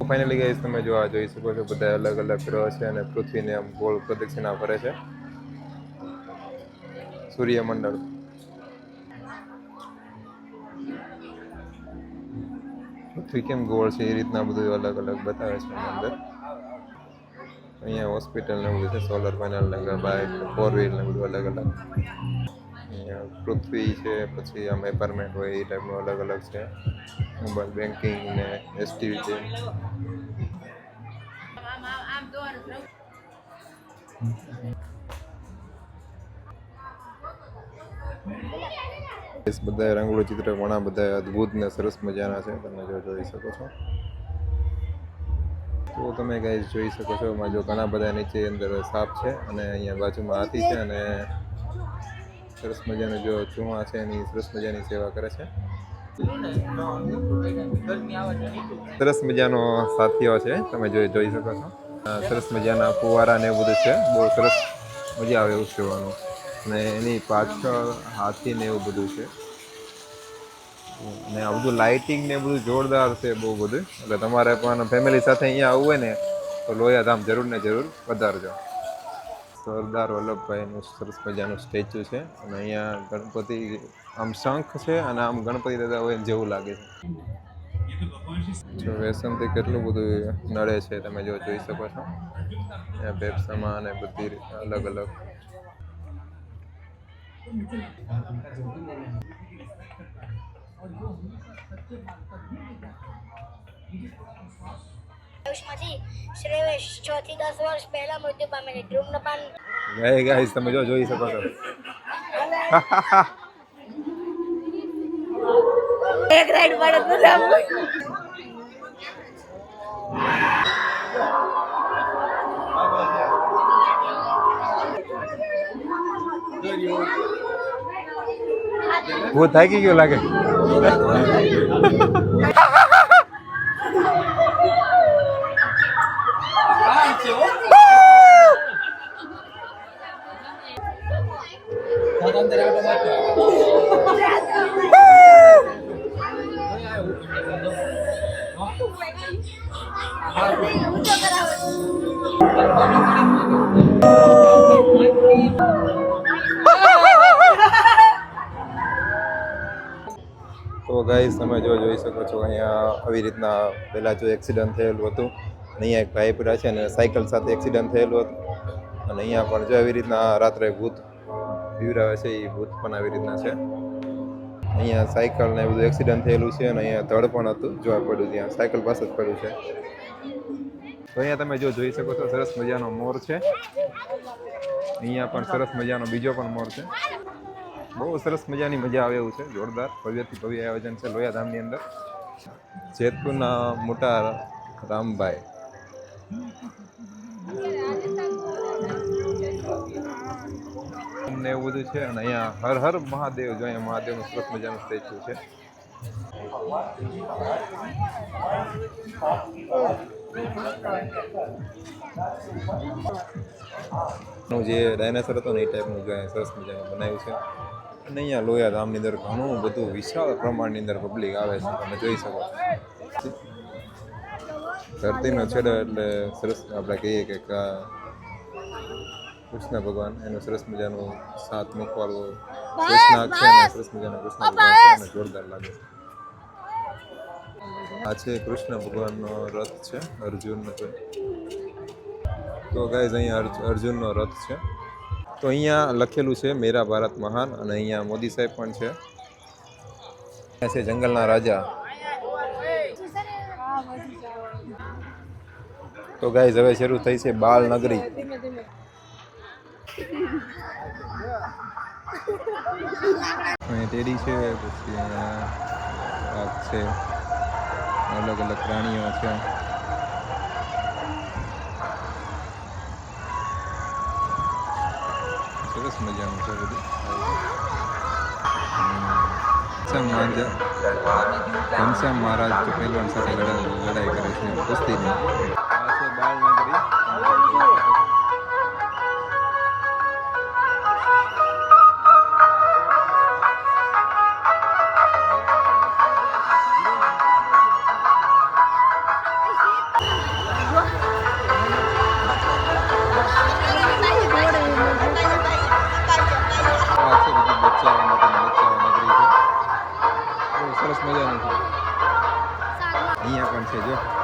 Finally guys તમે જોઈ શકો છો બધા અલગ અલગ ગ્રહ છે અને પૃથ્વીને આમ ગોળ પ્રદક્ષિણા ફરે છે સૂર્યમંડળ. પૃથ્વી કેમ ગોળ છે એ રીતના બધું અલગ અલગ બતાવે છે એની અંદર. અહીંયા હોસ્પિટલ ને બધું છે, સોલર પેનલ ને બાઇક 4 વ્હીલ ને બધું અલગ અલગ. અહીંયા પૃથ્વી છે, પછી આમ એપાર્ટમેન્ટ હોય એ ટાઈપનું અલગ અલગ છે. મોબાઈલ બેન્કિંગ ને એસટીવી છે. બધા રંગોળી ચિત્ર ઘણા બધા અદ્ભુત ને સરસ મજાના છે, તમે જોઈ શકો છો. તો તમે ગાઈસ જોઈ શકો છો એમાં જો ઘણા બધા નીચે અંદર સાપ છે અને અહીંયા બાજુમાં હાથી છે અને સરસ મજાનું જો ચૂહા છે એની સરસ મજાની સેવા કરે છે. સરસ મજાનો સાથીઓ છે, તમે જોઈ શકો છો. સરસ મજાના ફુવારા ને એવું બધું છે, બહુ સરસ મજા આવે એવું જોવાનું. અને એની પાછળ હાથી ને એવું બધું છે ને આ બધું લાઇટિંગ ને બધું જોરદાર છે બહુ બધું. એટલે તમારે પણ ફેમિલી સાથે અહીંયા આવવું હોય ને તો લોયાધામ જરૂર ને જરૂર પધારજો. સરદાર વલ્લભભાઈનું સરસ મજાનું સ્ટેચ્યુ છે અને અહીંયા ગણપતિ આમ શંખ છે અને આમ ગણપતિ દાદા હોય જેવું લાગે છે. જો વ્યસનથી કેટલું બધું નડે છે તમે જોઈ શકો છો. ફેફસામાં અને બધી રીતે અલગ અલગ. ગાઈસ તમે જોઈ શકો છો. એક રાઈડ પડે वो થાકી ગયો લાગે. તો ગાઈસ તમે જોઈ શકો છો અહીંયા આવી રીતના પહેલાં જો એક્સિડન્ટ થયેલું હતું અને અહીંયા એક ભાઈ પડ્યા છે અને સાયકલ સાથે એક્સિડન્ટ થયેલું હતું અને અહીંયા પણ જો આવી રીતના રાત્રે ભૂત બીવરાવે છે એ ભૂત પણ આવી રીતના છે. અહીંયા સાયકલ ને બધું એક્સિડન્ટ થયેલું છે અને અહીંયા ધડ પણ હતું જોવા પડ્યું, ત્યાં સાયકલ પાસે જ પડ્યું છે. તો અહીંયા તમે જોઈ શકો છો સરસ મજાનો મોર છે. અહીંયા પણ સરસ મજાનો બીજો પણ મોર છે. બહુ સરસ મજાની મજા આવે એવું છે, જોરદાર ભવ્યથી ભવ્ય આયોજન છે લોયાધામની અંદર. જેતપુરના મોટા રામભાઈ ને એવું બધું છે અને અહીંયા હર હર મહાદેવ જો અહીંયા મહાદેવનું સરસ મજાનું સ્ટેચ્યુ છે. જે ડાયનાસોર હતો ને એ ટાઈપનું જો સરસ મજાનું બનાવ્યું છે. અને અહીંયા લોયાધામની અંદર ઘણું બધું વિશાળ પ્રમાણની અંદર પબ્લિક આવે છે, તમે જોઈ શકો છો. ધરતીનો છેડો એટલે સરસ આપણે કહીએ કે કૃષ્ણ ભગવાન એનું સરસ મજાનું સાત મુખવાળું કૃષ્ણ છે અને સરસ મજાનું કૃષ્ણ ભગવાન છે અને જોરદાર લાગે છે. આ છે કૃષ્ણ ભગવાનનો રથ છે, અર્જુનનો છે. તો ગાઈઝ અહીંયા અર્જુનનો રથ છે. તો અહીંયા લખેલું છે મેરા ભારત મહાન અને અહીંયા મોદી સાહેબ પણ છે. અહીંયા છે જંગલના રાજા. તો ગાઈઝ હવે શરૂ થઈ છે બાળ નગરી. અહીંયા ટેડી છે, પછી અહીંયા છે અલગ અલગ પ્રાણીઓ છે. સરસ મજાનું છે બધું. ઘનશ્યામ મહારાજ તો પહેલવાન સાથે લડાઈ કરે છે કુસ્તીની. આ છે બાળનગરી. સરસ મજાની છે. અહીંયા પણ છે જો